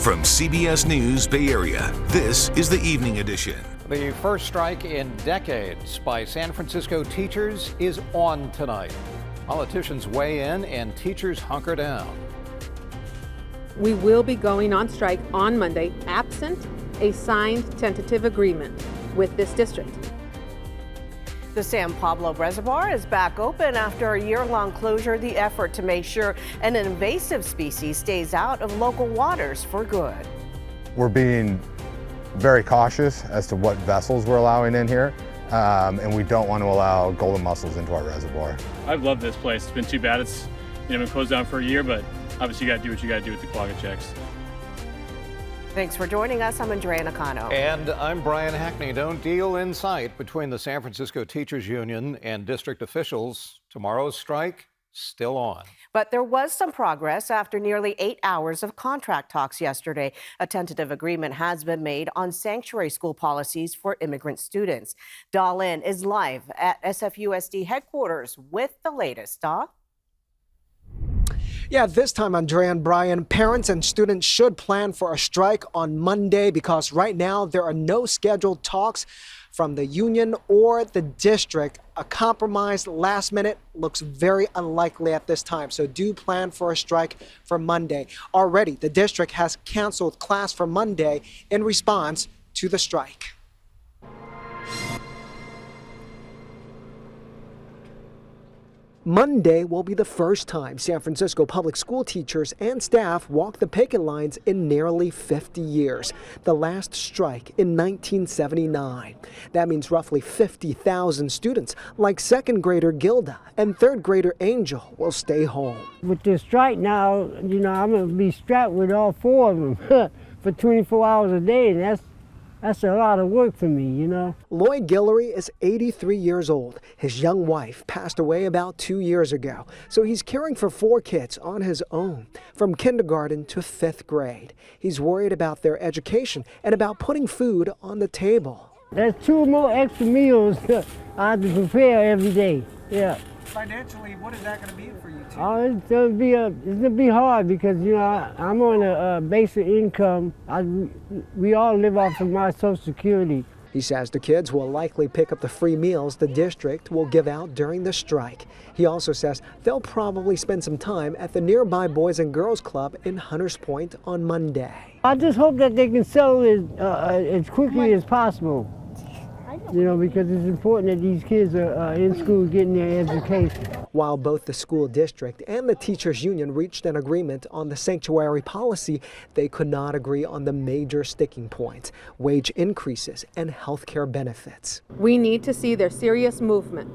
From CBS News Bay Area, this is the Evening Edition. The first strike in decades by San Francisco teachers is on tonight. Politicians weigh in and teachers hunker down. We will be going on strike on Monday, absent a signed tentative agreement with this district. The San Pablo Reservoir is back open after a year-long closure. The effort to make sure an invasive species stays out of local waters for good. We're being very cautious as to what vessels we're allowing in here, and we don't want to allow golden mussels into our reservoir. I've loved this place. It's been too bad it's been closed down for a year, but obviously you got to do what you got to do with the quagga checks. Thanks for joining us. I'm Andrea Nakano. And I'm Brian Hackney. No deal in sight between the San Francisco Teachers Union and district officials. Tomorrow's strike still on. But there was some progress after nearly 8 hours of contract talks yesterday. A tentative agreement has been made on sanctuary school policies for immigrant students. Da Lin is live at SFUSD headquarters with the latest. Da? Yeah, this time, Andrea and Brian, parents and students should plan for a strike on Monday because right now there are no scheduled talks from the union or the district. A compromise last minute looks very unlikely at this time, so do plan for a strike for Monday. Already, the district has canceled class for Monday in response to the strike. Monday will be the first time San Francisco public school teachers and staff walk the picket lines in nearly 50 years, the last strike in 1979. That means roughly 50,000 students, like second grader Gilda and third grader Angel, will stay home. With the strike now, I'm going to be strapped with all four of them for 24 hours a day, and that's a lot of work for me, Lloyd Guillory is 83 years old. His young wife passed away about 2 years ago, so he's caring for 4 kids on his own, from kindergarten to 5th grade. He's worried about their education and about putting food on the table. There's 2 more extra meals I have to prepare every day, yeah. Financially, what is that going to be for you two? Oh, it's gonna be hard because I'm on a basic income. We all live off of my Social Security. He says the kids will likely pick up the free meals the district will give out during the strike. He also says they'll probably spend some time at the nearby Boys and Girls Club in Hunters Point on Monday. I just hope that they can settle it as quickly as possible. Because it's important that these kids are in school getting their education. While both the school district and the teachers union reached an agreement on the sanctuary policy, they could not agree on the major sticking points: wage increases and health care benefits. We need to see their serious movement.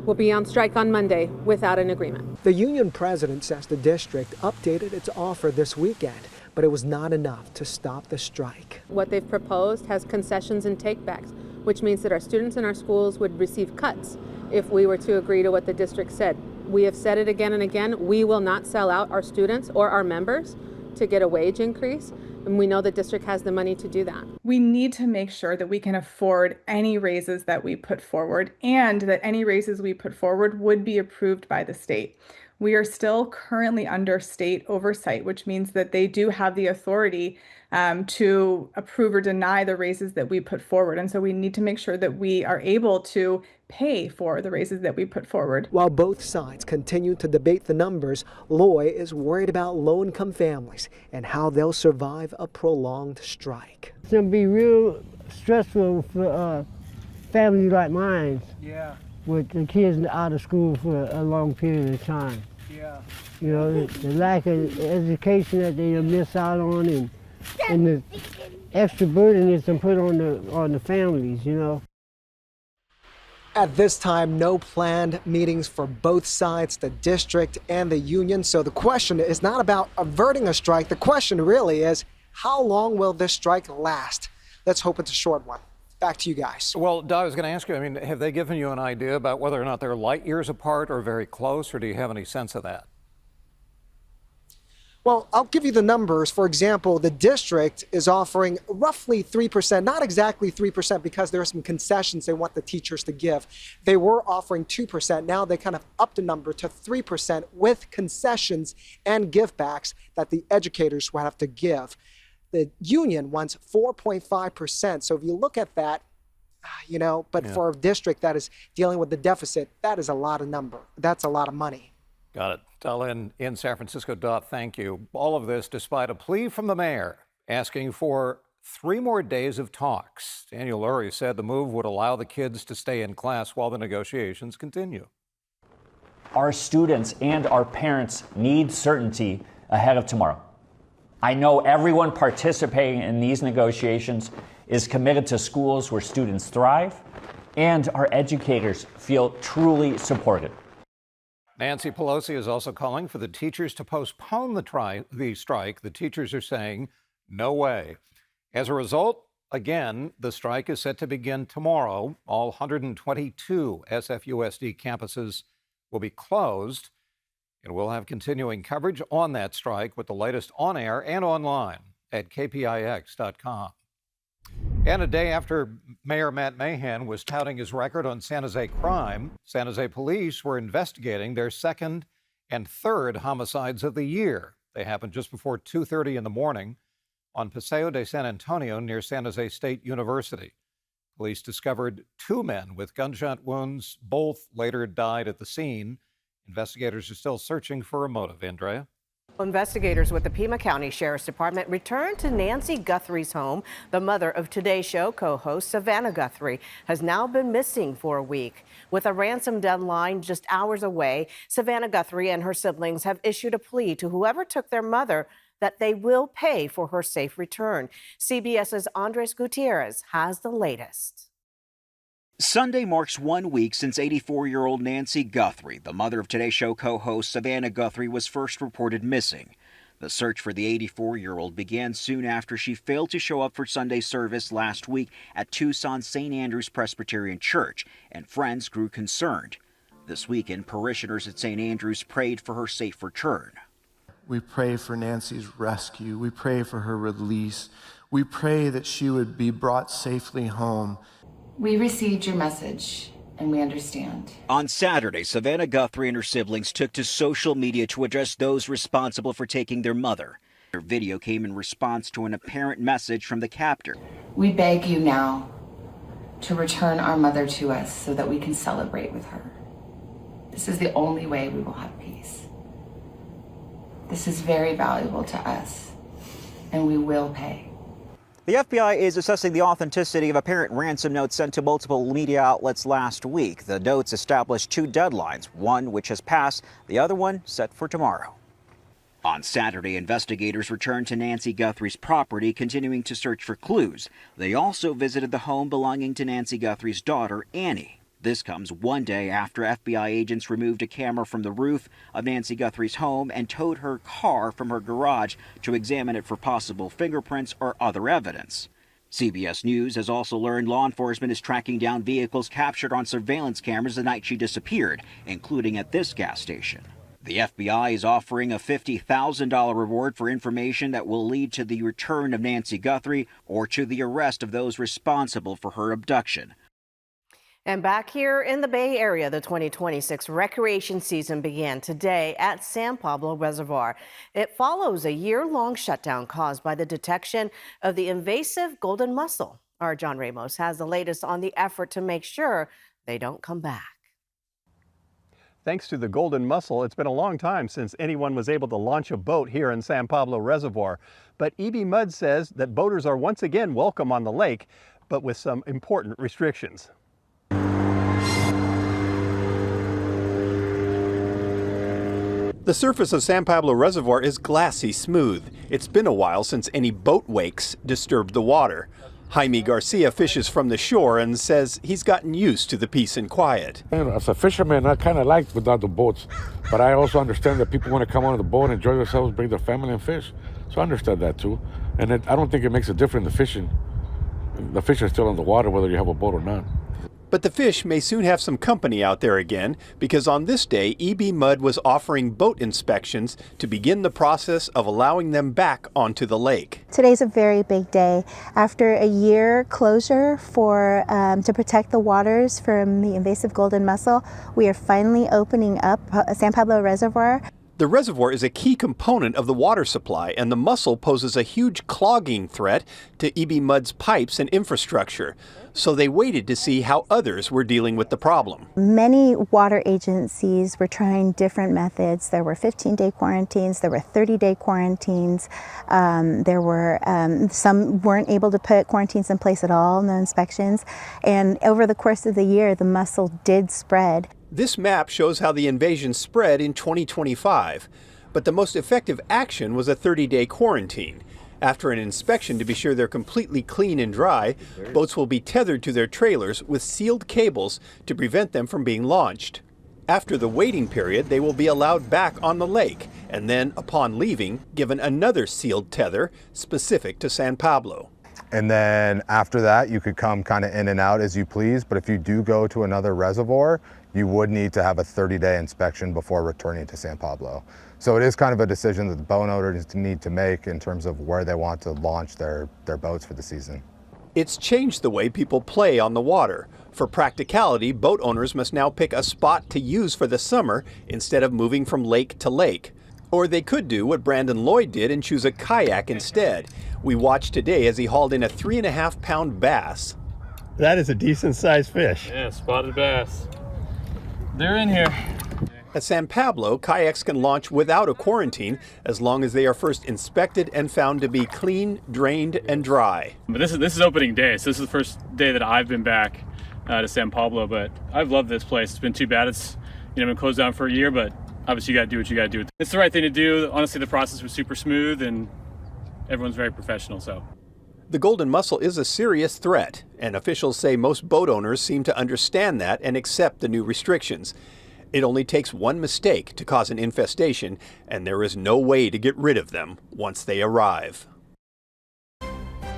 We'll be on strike on Monday without an agreement. The union president says the district updated its offer this weekend, but it was not enough to stop the strike. What they've proposed has concessions and takebacks, which means that our students in our schools would receive cuts if we were to agree to what the district said. We have said it again and again, we will not sell out our students or our members to get a wage increase, and we know the district has the money to do that. We need to make sure that we can afford any raises that we put forward, and that any raises we put forward would be approved by the state. We are still currently under state oversight, which means that they do have the authority to approve or deny the raises that we put forward. And so we need to make sure that we are able to pay for the raises that we put forward. While both sides continue to debate the numbers, Loy is worried about low-income families and how they'll survive a prolonged strike. It's going to be real stressful for families like mine. Yeah. With the kids out of school for a long period of time. Yeah. The lack of education that they miss out on, and the extra burden it's put on the families, At this time, no planned meetings for both sides, the district and the union. So the question is not about averting a strike. The question really is, how long will this strike last? Let's hope it's a short one. Back to you guys. Well, Doug, I was going to ask you, have they given you an idea about whether or not they're light years apart or very close, or do you have any sense of that? Well, I'll give you the numbers. For example, the district is offering roughly 3%, not exactly 3% because there are some concessions they want the teachers to give. They were offering 2%. Now they kind of upped the number to 3% with concessions and givebacks that the educators will have to give. The union wants 4.5%. So if you look at that, but for a district that is dealing with the deficit, that is a lot of number. That's a lot of money. Got it. Dallin in San Francisco. Dot, thank you. All of this despite a plea from the mayor asking for 3 more days of talks. Daniel Lurie said the move would allow the kids to stay in class while the negotiations continue. Our students and our parents need certainty ahead of tomorrow. I know everyone participating in these negotiations is committed to schools where students thrive and our educators feel truly supported. Nancy Pelosi is also calling for the teachers to postpone the strike. The teachers are saying, no way. As a result, again, the strike is set to begin tomorrow. All 122 SFUSD campuses will be closed, and we'll have continuing coverage on that strike with the latest on air and online at KPIX.com. And a day after Mayor Matt Mahan was touting his record on San Jose crime, San Jose police were investigating their second and third homicides of the year. They happened just before 2:30 in the morning on Paseo de San Antonio near San Jose State University. Police discovered 2 men with gunshot wounds. Both later died at the scene. Investigators are still searching for a motive. Andrea? Investigators with the Pima County Sheriff's Department returned to Nancy Guthrie's home. The mother of Today Show co-host Savannah Guthrie has now been missing for a week. With a ransom deadline just hours away, Savannah Guthrie and her siblings have issued a plea to whoever took their mother that they will pay for her safe return. CBS's Andres Gutierrez has the latest. Sunday marks 1 week since 84-year-old Nancy Guthrie, the mother of Today Show co-host Savannah Guthrie, was first reported missing. The search for the 84-year-old began soon after she failed to show up for Sunday service last week at Tucson's St. Andrew's Presbyterian Church, and friends grew concerned. This weekend, parishioners at St. Andrew's prayed for her safe return. We pray for Nancy's rescue. We pray for her release. We pray that she would be brought safely home. We received your message, and we understand. On Saturday, Savannah Guthrie and her siblings took to social media to address those responsible for taking their mother. Their video came in response to an apparent message from the captor. We beg you now to return our mother to us so that we can celebrate with her. This is the only way we will have peace. This is very valuable to us, and we will pay. The FBI is assessing the authenticity of apparent ransom notes sent to multiple media outlets last week. The notes established 2 deadlines, one which has passed, the other one set for tomorrow. On Saturday, investigators returned to Nancy Guthrie's property, continuing to search for clues. They also visited the home belonging to Nancy Guthrie's daughter, Annie. This comes 1 day after FBI agents removed a camera from the roof of Nancy Guthrie's home and towed her car from her garage to examine it for possible fingerprints or other evidence. CBS News has also learned law enforcement is tracking down vehicles captured on surveillance cameras the night she disappeared, including at this gas station. The FBI is offering a $50,000 reward for information that will lead to the return of Nancy Guthrie or to the arrest of those responsible for her abduction. And back here in the Bay Area, the 2026 recreation season began today at San Pablo Reservoir. It follows a year-long shutdown caused by the detection of the invasive golden mussel. Our John Ramos has the latest on the effort to make sure they don't come back. Thanks to the golden mussel, it's been a long time since anyone was able to launch a boat here in San Pablo Reservoir. But E.B. Mudd says that boaters are once again welcome on the lake, but with some important restrictions. The surface of San Pablo Reservoir is glassy smooth. It's been a while since any boat wakes disturbed the water. Jaime Garcia fishes from the shore and says he's gotten used to the peace and quiet. As a fisherman, I kind of like without the boats, but I also understand that people want to come on the boat, enjoy themselves, bring their family and fish. So I understand that too. And I don't think it makes a difference in the fishing. The fish are still in the water whether you have a boat or not. But the fish may soon have some company out there again, because on this day, EB Mud was offering boat inspections to begin the process of allowing them back onto the lake. Today's a very big day. After a year closure to protect the waters from the invasive golden mussel, we are finally opening up San Pablo Reservoir. The reservoir is a key component of the water supply, and the mussel poses a huge clogging threat to EB Mud's pipes and infrastructure. So they waited to see how others were dealing with the problem. Many water agencies were trying different methods. There were 15-day quarantines, there were 30-day quarantines. There were some weren't able to put quarantines in place at all, no inspections. And over the course of the year, the mussel did spread. This map shows how the invasion spread in 2025, but the most effective action was a 30-day quarantine. After an inspection to be sure they're completely clean and dry, boats will be tethered to their trailers with sealed cables to prevent them from being launched. After the waiting period, they will be allowed back on the lake, and then, upon leaving, given another sealed tether specific to San Pablo. And then after that, you could come kind of in and out as you please, but if you do go to another reservoir, you would need to have a 30-day inspection before returning to San Pablo. So it is kind of a decision that the boat owners need to make in terms of where they want to launch their boats for the season. It's changed the way people play on the water. For practicality, boat owners must now pick a spot to use for the summer instead of moving from lake to lake. Or they could do what Brandon Lloyd did and choose a kayak instead. We watched today as he hauled in a 3.5-pound bass. That is a decent sized fish. Yeah, spotted bass. They're in here. At San Pablo, kayaks can launch without a quarantine as long as they are first inspected and found to be clean, drained, and dry. But this is opening day, so this is the first day that I've been back to San Pablo, but I've loved this place. It's been too bad it's been closed down for a year, but obviously you got to do what you got to do. It's the right thing to do. Honestly, the process was super smooth and everyone's very professional, so. The golden mussel is a serious threat, and officials say most boat owners seem to understand that and accept the new restrictions. It only takes one mistake to cause an infestation, and there is no way to get rid of them once they arrive.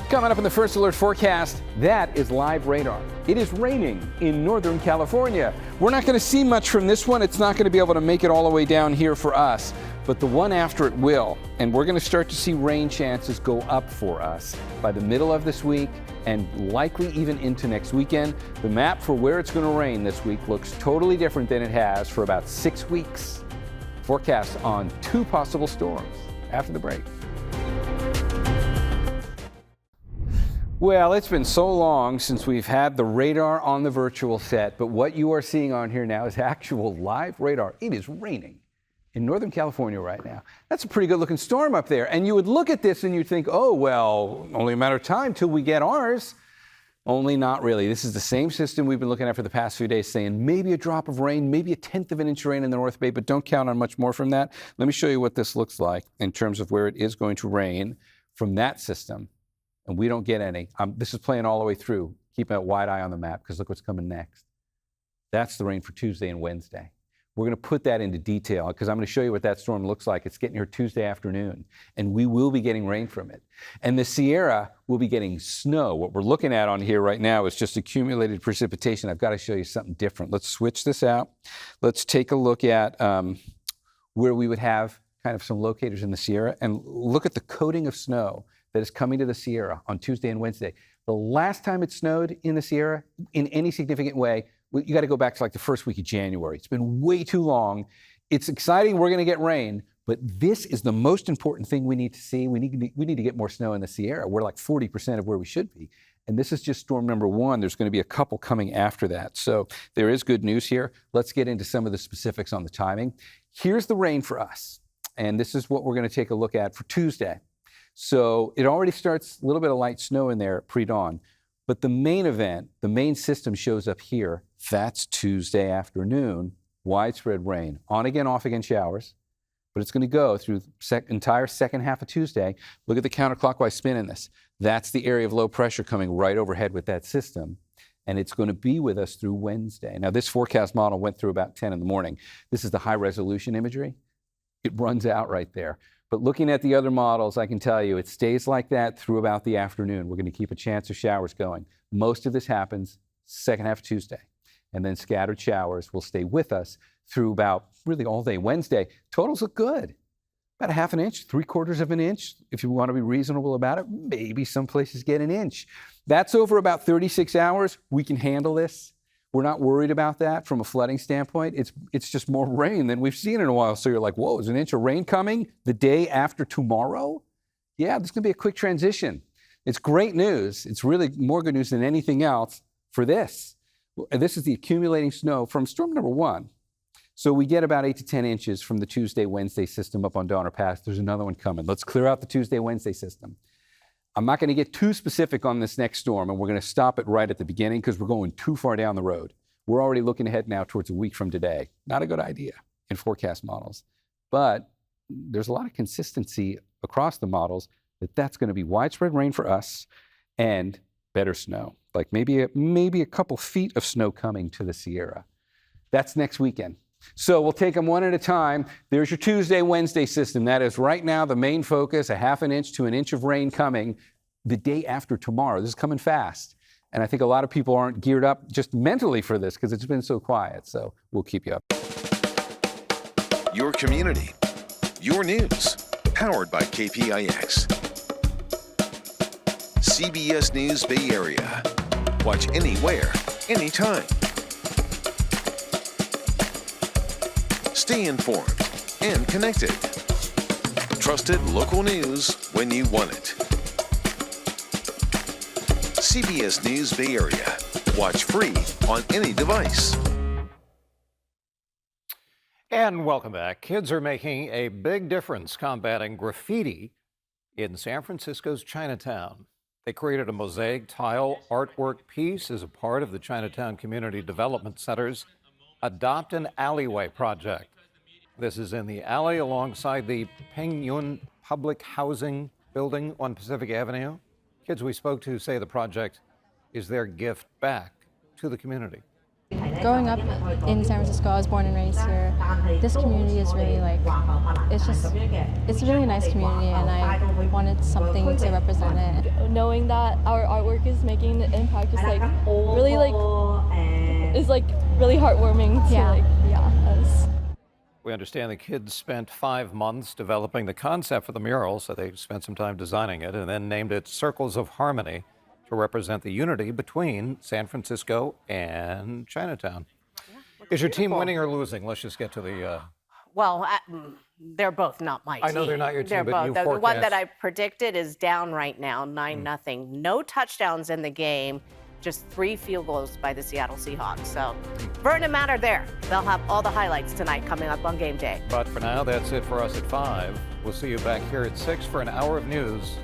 Coming up in the First Alert forecast, that is live radar. It is raining in Northern California. We're not going to see much from this one. It's not going to be able to make it all the way down here for us, but the one after it will. And we're going to start to see rain chances go up for us by the middle of this week and likely even into next weekend. The map for where it's going to rain this week looks totally different than it has for about 6 weeks. Forecast on 2 possible storms after the break. Well, it's been so long since we've had the radar on the virtual set, but what you are seeing on here now is actual live radar. It is raining in Northern California right now. That's a pretty good looking storm up there. And you would look at this and you'd think, oh, well, only a matter of time till we get ours. Only not really. This is the same system we've been looking at for the past few days, saying maybe a drop of rain, maybe 1/10 of an inch of rain in the North Bay, but don't count on much more from that. Let me show you what this looks like in terms of where it is going to rain from that system. And we don't get any. This is playing all the way through. Keep a wide eye on the map because look what's coming next. That's the rain for Tuesday and Wednesday. We're going to put that into detail because I'm going to show you what that storm looks like. It's getting here Tuesday afternoon, and we will be getting rain from it. And the Sierra will be getting snow. What we're looking at on here right now is just accumulated precipitation. I've got to show you something different. Let's switch this out. Let's take a look at where we would have kind of some locators in the Sierra and look at the coating of snow that is coming to the Sierra on Tuesday and Wednesday. The last time it snowed in the Sierra in any significant way, you got to go back to like the first week of January. It's been way too long. It's exciting. We're going to get rain, but this is the most important thing we need to see. We need to get more snow in the Sierra. We're like 40% of where we should be. And this is just storm number 1. There's going to be a couple coming after that. So there is good news here. Let's get into some of the specifics on the timing. Here's the rain for us. And this is what we're going to take a look at for Tuesday. So it already starts a little bit of light snow in there at pre-dawn. But the main event, the main system shows up here. That's Tuesday afternoon. Widespread rain. On again, off again showers. But it's going to go through the entire second half of Tuesday. Look at the counterclockwise spin in this. That's the area of low pressure coming right overhead with that system. And it's going to be with us through Wednesday. Now, this forecast model went through about 10 in the morning. This is the high resolution imagery. It runs out right there. But looking at the other models, I can tell you it stays like that through about the afternoon. We're going to keep a chance of showers going. Most of this happens second half of Tuesday. And then scattered showers will stay with us through about really all day Wednesday. Totals look good. About a half an inch, 3/4 of an inch. If you want to be reasonable about it, maybe some places get an inch. That's over about 36 hours. We can handle this. We're not worried about that from a flooding standpoint. It's just more rain than we've seen in a while. So you're like, whoa, is an inch of rain coming the day after tomorrow? Yeah, this is going to be a quick transition. It's great news. It's really more good news than anything else for this. This is the accumulating snow from storm number 1. So we get about 8 to 10 inches from the Tuesday, Wednesday system up on Donner Pass. There's another one coming. Let's clear out the Tuesday, Wednesday system. I'm not going to get too specific on this next storm, and we're going to stop it right at the beginning because we're going too far down the road. We're already looking ahead now towards a week from today. Not a good idea in forecast models. But there's a lot of consistency across the models that that's going to be widespread rain for us and better snow, like maybe a couple feet of snow coming to the Sierra. That's next weekend. So we'll take them one at a time. There's your Tuesday, Wednesday system. That is right now the main focus, a half an inch to an inch of rain coming the day after tomorrow. This is coming fast. And I think a lot of people aren't geared up just mentally for this because it's been so quiet. So we'll keep you up. Your community, your news, powered by KPIX. CBS News Bay Area. Watch anywhere, anytime. Stay informed and connected. Trusted local news when you want it. CBS News Bay Area. Watch free on any device. And welcome back. Kids are making a big difference combating graffiti in San Francisco's Chinatown. They created a mosaic tile artwork piece as a part of the Chinatown Community Development Center's Adopt an Alleyway project. This is in the alley alongside the Pengyun Public Housing building on Pacific Avenue. Kids we spoke to say the project is their gift back to the community. Growing up in San Francisco, I was born and raised here. This community is really it's a really nice community, and I wanted something to represent it. Knowing that our artwork is making an impact is really heartwarming to us. We understand the kids spent 5 months developing the concept for the mural, so they spent some time designing it and then named it Circles of Harmony to represent the unity between San Francisco and Chinatown. Is your team winning or losing? Let's just get to the... Well, they're both not my team. I know they're not your team, but you the forecast. one that I predicted is down right now, 9-0. No touchdowns in the game, just 3 field goals by the Seattle Seahawks. So, Vernon Manor there. They'll have all the highlights tonight coming up on game day. But for now, that's it for us at 5. We'll see you back here at 6 for an hour of news.